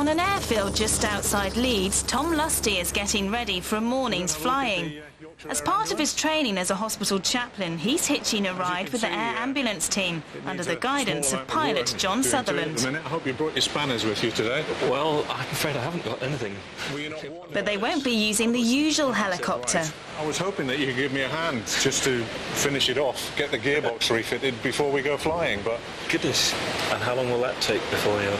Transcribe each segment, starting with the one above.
On an airfield just outside Leeds, Tom Lusty is getting ready for a morning's flying. As part of his training as a hospital chaplain, he's hitching a ride with the air ambulance team under the guidance of pilot John Sutherland. I hope you brought your spanners with you today. Well, I'm afraid I haven't got anything. But they won't be using the usual helicopter. I was hoping that you could give me a hand just to finish it off, get the gearbox refitted before we go flying, but... Goodness. And how long will that take before you...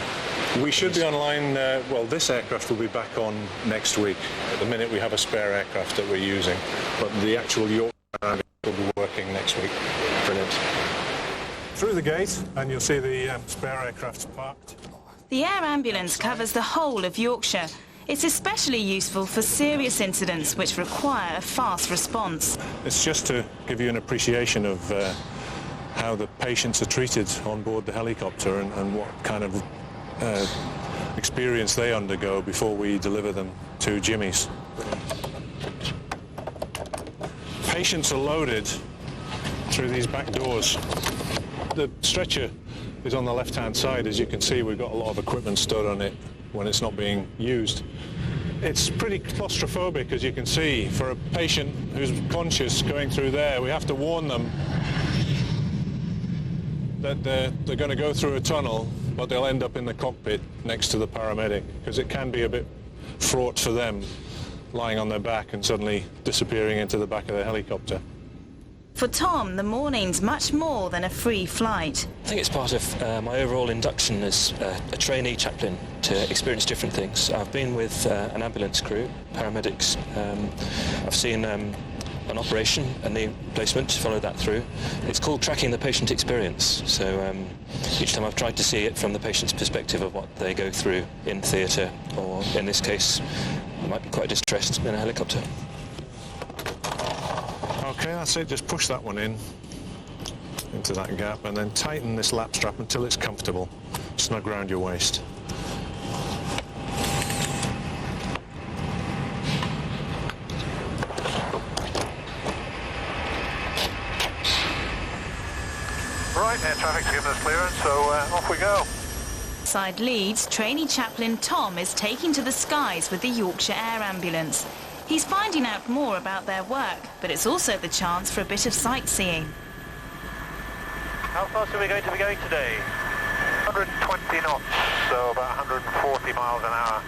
We should be online, well, this aircraft will be back on next week. At the minute we have a spare aircraft that we're using, but the actual Yorkshire Air Ambulance will be working next week. Brilliant. Through the gate, and you'll see the spare aircraft parked. The air ambulance covers the whole of Yorkshire. It's especially useful for serious incidents which require a fast response. It's just to give you an appreciation of how the patients are treated on board the helicopter and what kind of experience they undergo before we deliver them to Jimmy's. Patients are loaded through these back doors. The stretcher is on the left-hand side. As you can see, we've got a lot of equipment stored on it when it's not being used. It's pretty claustrophobic, as you can see. For a patient who's conscious going through there, we have to warn them that they're going to go through a tunnel, but they'll end up in the cockpit next to the paramedic, because it can be a bit fraught for them lying on their back and suddenly disappearing into the back of the helicopter. For Tom, the morning's much more than a free flight. I think it's part of my overall induction as a trainee chaplain to experience different things. I've been with an ambulance crew, paramedics. I've seen an operation, a knee replacement, follow that through. It's called tracking the patient experience. So each time I've tried to see it from the patient's perspective of what they go through in theatre, or in this case, they might be quite distressed in a helicopter. Okay, that's it. Just push that one into that gap, and then tighten this lap strap until it's comfortable. Snug round your waist. Right, air traffic's given us clearance, so off we go. Outside Leeds, trainee chaplain Tom is taking to the skies with the Yorkshire Air Ambulance. He's finding out more about their work, but it's also the chance for a bit of sightseeing. How fast are we going to be going today? 120 knots, so about 140 miles an hour,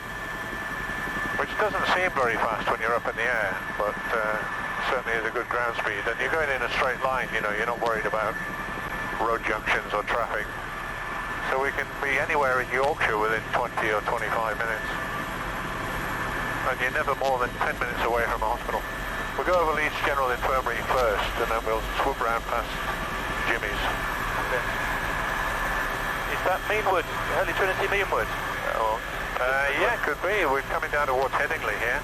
which doesn't seem very fast when you're up in the air, but certainly is a good ground speed. And you're going in a straight line, you know, you're not worried about road junctions or traffic. So we can be anywhere in Yorkshire within 20 or 25 minutes. And you're never more than 10 minutes away from a hospital. We'll go over Leeds General Infirmary first, and then we'll swoop round past Jimmy's. Okay. Is that Meanwood, Holy Trinity Meanwood? Yeah, could be. We're coming down towards Headingley here.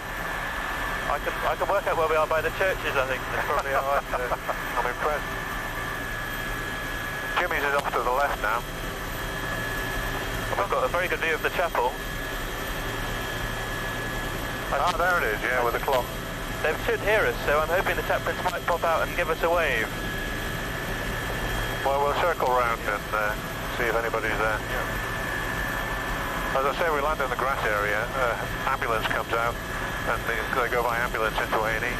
I can work out where we are by the churches, I think. That's probably all right. I'm impressed. Jimmy's is off to the left now. We've got a very good view of the chapel. Ah, there it is, yeah, with the clock. They should hear us, so I'm hoping the chaplains might pop out and give us a wave. Well, we'll circle round and see if anybody's there. As I say, we land in the grass area. Ambulance comes out, and they go by ambulance into A&E.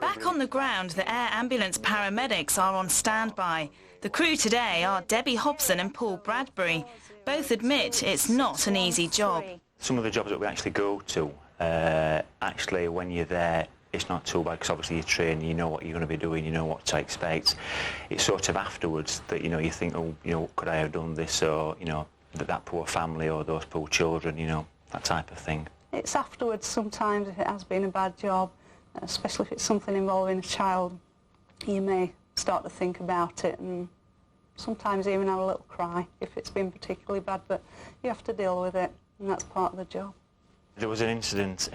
Back on the ground, the air ambulance paramedics are on standby. The crew today are Debbie Hobson and Paul Bradbury. Both admit it's not an easy job. Some of the jobs that we actually go to, actually when you're there, it's not too bad, because obviously you're trained, you know what you're going to be doing, you know what to expect. It's sort of afterwards that, you know, you think, oh, you know, could I have done this, or, you know, that poor family or those poor children, you know, that type of thing. It's afterwards sometimes if it has been a bad job, especially if it's something involving a child, you may start to think about it and sometimes even have a little cry if it's been particularly bad, but you have to deal with it, and that's part of the job. There was an incident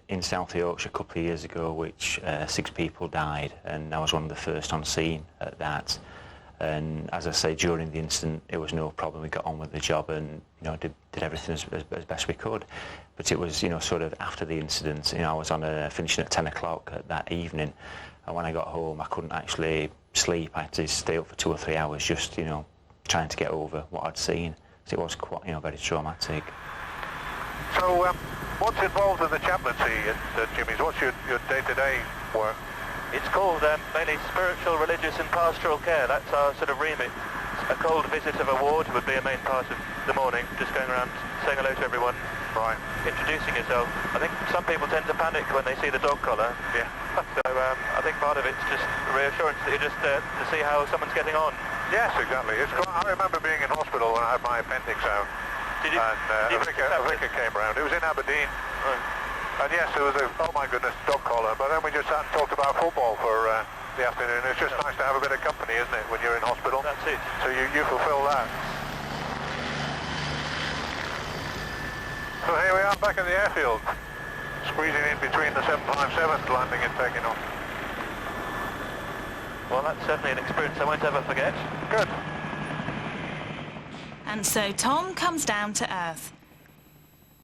in South Yorkshire a couple of years ago which 6 people died, and I was one of the first on scene at that. And as I say, during the incident, it was no problem. We got on with the job and, you know, did everything as best we could. But it was, you know, sort of after the incident. You know, I was on finishing at 10 o'clock that evening, and when I got home, I couldn't actually sleep. I had to stay up for 2 or 3 hours, just, you know, trying to get over what I'd seen. So it was quite, you know, very traumatic. So, what's involved in the chaplaincy at Jimmy's? What's your day-to-day work? It's called mainly spiritual, religious and pastoral care. That's our sort of remit. A cold visit of a ward would be a main part of the morning, just going around saying hello to everyone, Right. introducing yourself. I think some people tend to panic when they see the dog collar. Yeah. So I think part of it's just reassurance that you're just to see how someone's getting on. Yes, exactly. I remember being in hospital when I had my appendix out. Did you? And a vicar came round. It was in Aberdeen. Right. And yes, there was a, oh my goodness, dog collar. But then we just sat and talked about football for the afternoon. It's just nice to have a bit of company, isn't it, when you're in hospital? That's it. So you fulfill that. So here we are back at the airfield, squeezing in between the 757s landing and taking off. Well, that's certainly an experience I won't ever forget. Good. And so Tom comes down to earth.